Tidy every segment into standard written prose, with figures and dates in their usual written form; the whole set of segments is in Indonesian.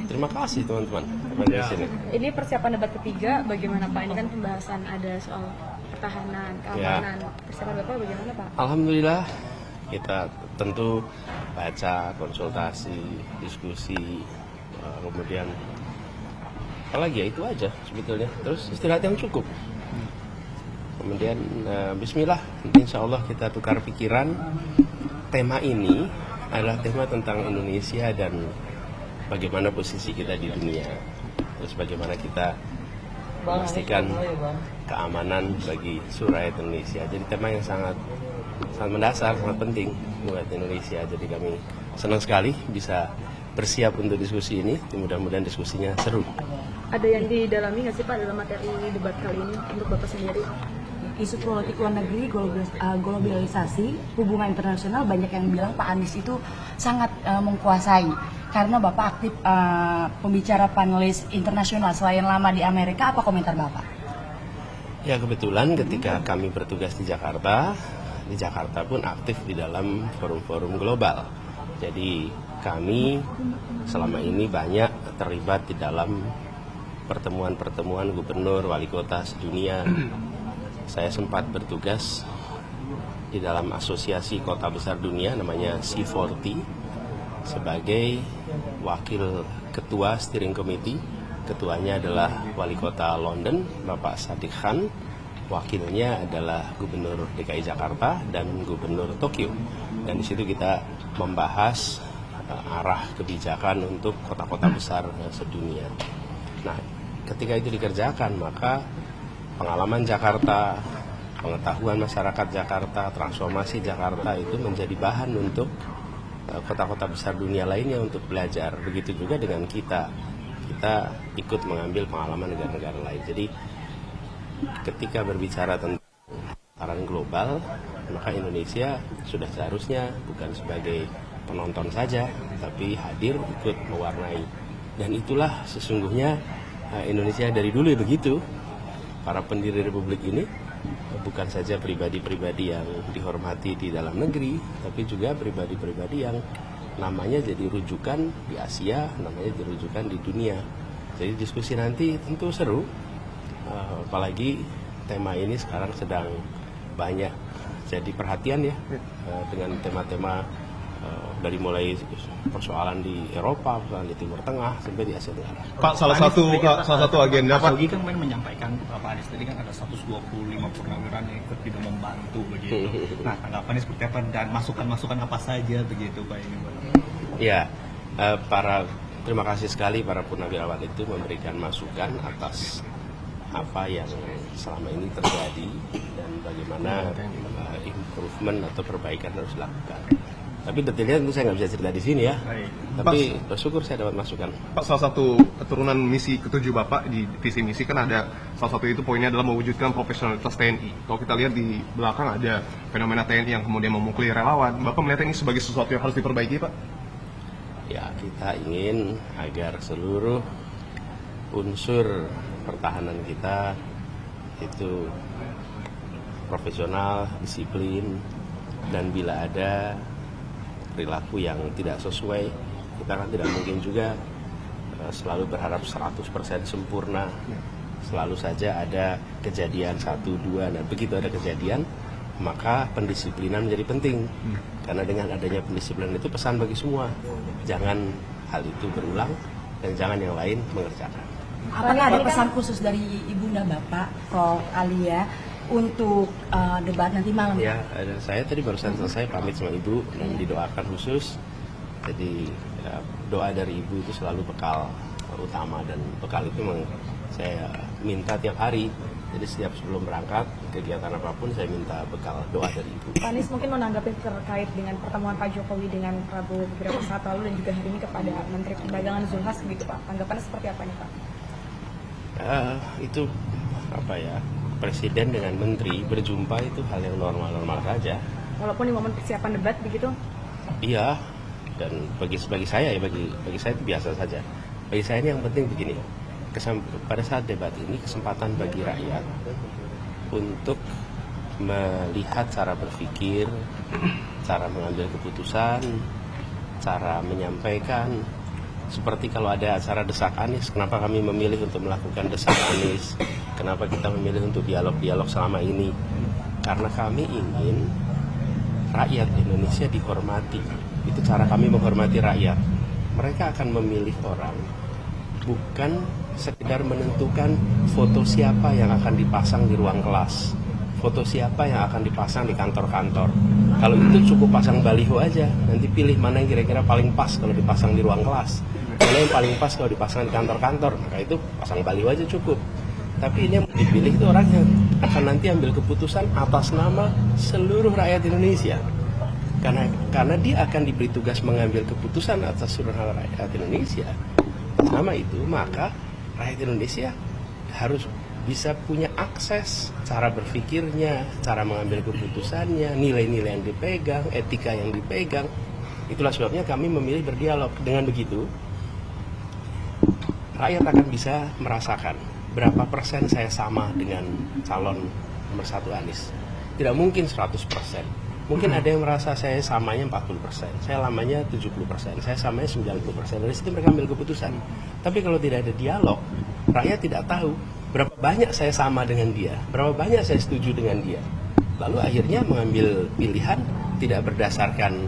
terima kasih teman-teman di sini. Ini persiapan debat ketiga, bagaimana Pak? Ini kan pembahasan ada soal pertahanan, keamanan. Persiapan Bapak bagaimana Pak? Alhamdulillah kita tentu baca, konsultasi, diskusi, kemudian apalagi ya itu aja sebetulnya. Terus istirahat yang cukup. Kemudian bismillah, insya Allah kita tukar pikiran. Tema ini adalah tema tentang Indonesia dan bagaimana posisi kita di dunia. Terus bagaimana kita memastikan keamanan bagi seluruh rakyat Indonesia. Jadi tema yang sangat mendasar, sangat penting buat Indonesia. Jadi kami senang sekali bisa bersiap untuk diskusi ini. Mudah-mudahan diskusinya seru. Ada yang didalami nggak sih Pak dalam materi debat kali ini untuk Bapak sendiri? Isu politik luar negeri, globalisasi, hubungan internasional, banyak yang bilang Pak Anies itu sangat menguasai karena Bapak aktif pembicara panelis internasional selain lama di Amerika. Apa komentar Bapak? Ya kebetulan ketika kami bertugas di Jakarta pun aktif di dalam forum-forum global. Jadi kami selama ini banyak terlibat di dalam pertemuan-pertemuan gubernur, wali kota sedunia. Saya sempat bertugas di dalam asosiasi kota besar dunia namanya C40 sebagai wakil ketua steering committee. Ketuanya adalah wali kota London, Bapak Sadiq Khan. Wakilnya adalah gubernur DKI Jakarta dan gubernur Tokyo. Dan di situ kita membahas arah kebijakan untuk kota-kota besar sedunia. Nah, ketika itu dikerjakan, maka pengalaman Jakarta, pengetahuan masyarakat Jakarta, transformasi Jakarta itu menjadi bahan untuk kota-kota besar dunia lainnya untuk belajar. Begitu juga dengan kita ikut mengambil pengalaman negara-negara lain. Jadi ketika berbicara tentang tataran global, maka Indonesia sudah seharusnya bukan sebagai penonton saja, tapi hadir ikut mewarnai. Dan itulah sesungguhnya Indonesia dari dulu begitu. Para pendiri republik ini bukan saja pribadi-pribadi yang dihormati di dalam negeri, tapi juga pribadi-pribadi yang namanya jadi rujukan di Asia, namanya jadi rujukan di dunia. Jadi diskusi nanti tentu seru, apalagi tema ini sekarang sedang banyak jadi perhatian ya, dengan tema-tema dari mulai persoalan di Eropa, persoalan di Timur Tengah sampai di Asia Tenggara. Pak, salah satu agenda Pak Pak. Yogi kan menyampaikan Pak Anies tadi kan ada 125 purnawirawan yang ikut juga membantu begitu. Nah, tanggapannya seperti apa dan masukan-masukan apa saja begitu Pak ini Pak? Ya, terima kasih sekali para purnawirawan itu memberikan masukan atas apa yang selama ini terjadi dan bagaimana improvement atau perbaikan harus dilakukan. Tapi detailnya tentu saya nggak bisa cerita di sini ya. Tapi bersyukur saya dapat masukan. Pak, salah satu keturunan misi ketujuh Bapak di visi misi kan ada salah satu itu poinnya adalah mewujudkan profesionalitas TNI. Kalau kita lihat di belakang ada fenomena TNI yang kemudian memukuli relawan. Bapak melihat ini sebagai sesuatu yang harus diperbaiki, Pak? Ya, kita ingin agar seluruh unsur pertahanan kita itu profesional, disiplin, dan bila ada perilaku yang tidak sesuai, kita kan tidak mungkin juga selalu berharap 100% sempurna. Selalu saja ada kejadian 1, 2, dan begitu ada kejadian, maka pendisiplinan menjadi penting. Karena dengan adanya pendisiplinan itu pesan bagi semua. Jangan hal itu berulang dan jangan yang lain mengerjakan. Apakah ada pesan khusus dari Ibunda Bapak, Prof. Alia, untuk debat nanti malam? Ya, saya tadi barusan selesai pamit sama Ibu dan didoakan khusus. Jadi doa dari Ibu itu selalu bekal utama dan bekal itu memang saya minta tiap hari. Jadi setiap sebelum berangkat kegiatan apapun saya minta bekal doa dari Ibu. Pak Anies mungkin menanggapi terkait dengan pertemuan Pak Jokowi dengan Prabowo beberapa saat lalu dan juga hari ini kepada Menteri Perdagangan Zulhas begitu Pak. Tanggapannya seperti apa nih Pak? Itu apa ya? Presiden dengan menteri berjumpa itu hal yang normal-normal saja. Walaupun di momen persiapan debat begitu? Iya, dan bagi saya ya bagi saya itu biasa saja. Bagi saya ini yang penting begini, pada saat debat ini kesempatan bagi rakyat untuk melihat cara berpikir, cara mengambil keputusan, cara menyampaikan, Seperti kalau ada acara Desak Anies, kenapa kami memilih untuk melakukan Desak Anies? Kenapa kita memilih untuk dialog-dialog selama ini? Karena kami ingin rakyat Indonesia dihormati. Itu cara kami menghormati rakyat. Mereka akan memilih orang, bukan sekedar menentukan foto siapa yang akan dipasang di ruang kelas, foto siapa yang akan dipasang di kantor-kantor. Kalau itu cukup pasang baliho aja, nanti pilih mana yang kira-kira paling pas kalau dipasang di ruang kelas, mana yang paling pas kalau dipasang di kantor-kantor, maka itu pasang baliho aja cukup. Tapi ini yang dipilih itu orang yang akan nanti ambil keputusan atas nama seluruh rakyat Indonesia. Karena dia akan diberi tugas mengambil keputusan atas seluruh rakyat Indonesia. Atas nama itu, maka rakyat Indonesia harus bisa punya akses cara berpikirnya, cara mengambil keputusannya, nilai-nilai yang dipegang, etika yang dipegang. Itulah sebabnya kami memilih berdialog. Dengan begitu, rakyat akan bisa merasakan berapa persen saya sama dengan calon nomor 1 Anies. Tidak mungkin 100%. Mungkin ada yang merasa saya samanya 40%, saya lamanya 70%, saya samanya 90%. Dari situ mereka ambil keputusan. Tapi kalau tidak ada dialog, rakyat tidak tahu berapa banyak saya sama dengan dia, berapa banyak saya setuju dengan dia. Lalu akhirnya mengambil pilihan tidak berdasarkan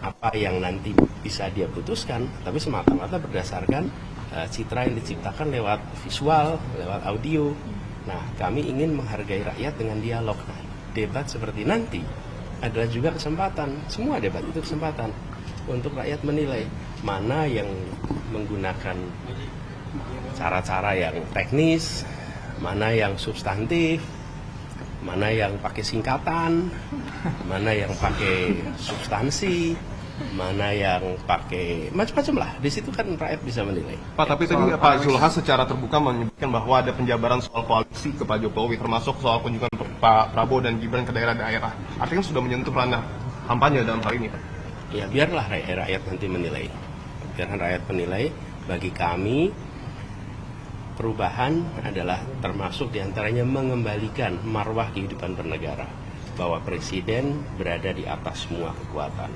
apa yang nanti bisa dia putuskan, tapi semata-mata berdasarkan citra yang diciptakan lewat visual, lewat audio. Nah, kami ingin menghargai rakyat dengan dialog. Nah, debat seperti nanti adalah juga kesempatan, semua debat itu kesempatan untuk rakyat menilai mana yang menggunakan cara-cara yang teknis, mana yang substantif, mana yang pakai singkatan, mana yang pakai substansi, mana yang pakai macam-macam lah. Di situ kan rakyat bisa menilai. Pak, tapi tadi Pak Zulhas secara terbuka menyebutkan bahwa ada penjabaran soal koalisi ke Pak Jokowi, termasuk soal kunjungan Pak Prabowo dan Gibran ke daerah-daerah. Artinya sudah menyentuh ranah kampanye dalam hal ini, Pak. Ya, biarlah rakyat nanti menilai. Biarkan rakyat menilai. Bagi kami, perubahan adalah termasuk diantaranya mengembalikan marwah kehidupan bernegara. Bahwa presiden berada di atas semua kekuatan.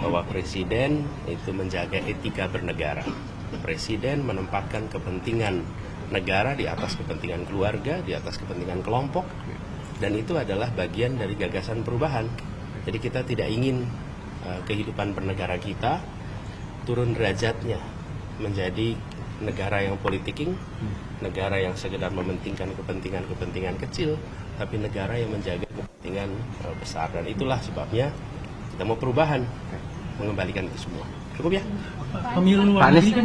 Bahwa presiden itu menjaga etika bernegara. Presiden menempatkan kepentingan negara di atas kepentingan keluarga, di atas kepentingan kelompok, dan itu adalah bagian dari gagasan perubahan. Jadi kita tidak ingin kehidupan bernegara kita turun derajatnya menjadi negara yang politiking, negara yang sekedar mementingkan kepentingan kecil, tapi negara yang menjaga kepentingan besar. Dan itulah sebabnya kita mau perubahan, mengembalikan itu semua. Cukup ya? Pemilu luar negeri kan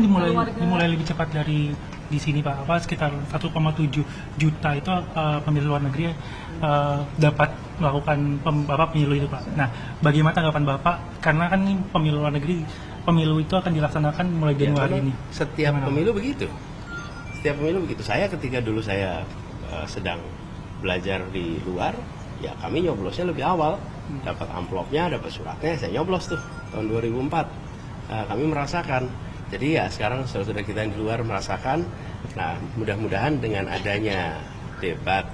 dimulai lebih cepat dari di sini, Pak. Apa sekitar 1,7 juta itu pemilu luar negeri dapat melakukan pemilu itu, Pak. Nah, bagaimana tanggapan Bapak? Karena kan ini pemilu luar negeri, pemilu itu akan dilaksanakan mulai Januari ini. Setiap pemilu begitu. Setiap pemilu begitu. Saya ketika dulu saya sedang belajar di luar, ya kami nyoblosnya lebih awal. Dapat amplopnya, dapat suratnya, saya nyoblos tuh tahun 2004. Kami merasakan. Jadi ya sekarang saudara kita yang di luar merasakan. Nah, mudah-mudahan dengan adanya debat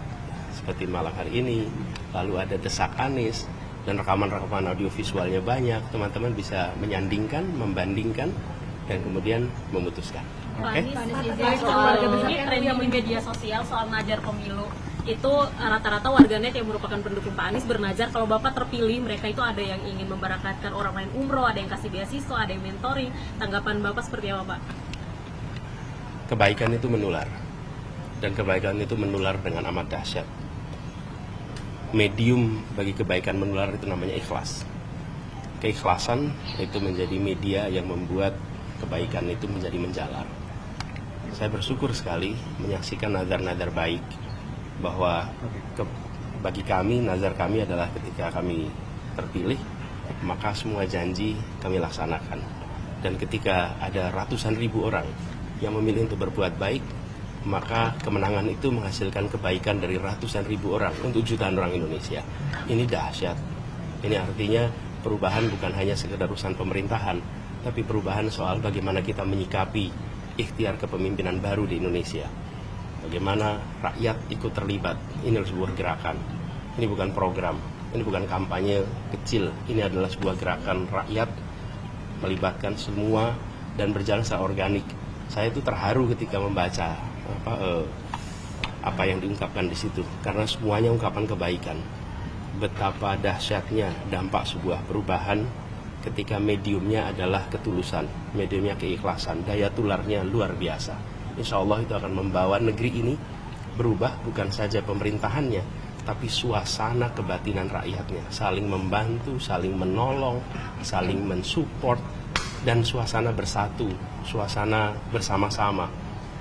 seperti malam hari ini, lalu ada Desak Anies, dan rekaman-rekaman audiovisualnya banyak, teman-teman bisa menyandingkan, membandingkan, dan kemudian memutuskan. Oke? Soal ini trending di media sosial soal najar pemilu, itu rata-rata warganet yang merupakan pendukung Pak Anies bernajar kalau Bapak terpilih, mereka itu ada yang ingin memberangkatkan orang lain umroh, ada yang kasih beasiswa, ada yang mentoring. Tanggapan Bapak seperti apa, Pak? Kebaikan itu menular, dan kebaikan itu menular dengan amat dahsyat. Medium bagi kebaikan menular itu namanya ikhlas. Keikhlasan itu menjadi media yang membuat kebaikan itu menjadi menjalar. Saya bersyukur sekali menyaksikan nazar-nazar baik, bahwa bagi kami, nazar kami adalah ketika kami terpilih, maka semua janji kami laksanakan. Dan ketika ada ratusan ribu orang yang memilih untuk berbuat baik, maka kemenangan itu menghasilkan kebaikan dari ratusan ribu orang untuk jutaan orang Indonesia. Ini dahsyat. Ini artinya perubahan bukan hanya sekedar urusan pemerintahan, tapi perubahan soal bagaimana kita menyikapi ikhtiar kepemimpinan baru di Indonesia. Bagaimana rakyat ikut terlibat. Ini adalah sebuah gerakan. Ini bukan program. Ini bukan kampanye kecil. Ini adalah sebuah gerakan rakyat melibatkan semua dan berjalan secara organik. Saya itu terharu ketika membaca apa yang diungkapkan di situ, karena semuanya ungkapan kebaikan. Betapa dahsyatnya dampak sebuah perubahan ketika mediumnya adalah ketulusan, mediumnya keikhlasan, daya tularnya luar biasa. Insya Allah itu akan membawa negeri ini berubah, bukan saja pemerintahannya, tapi suasana kebatinan rakyatnya, saling membantu, saling menolong, saling mensupport, dan suasana bersatu, suasana bersama-sama.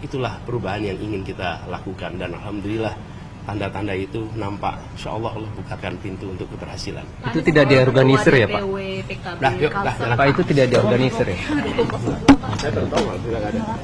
Itulah perubahan yang ingin kita lakukan, dan alhamdulillah tanda-tanda itu nampak. Insya Allah Allah bukakan pintu untuk keberhasilan. Itu tidak diorganisir ya Pak? Dah, yuk, dah, jalan. Pak, itu tidak diorganisir ya? Saya tahu tidak ada.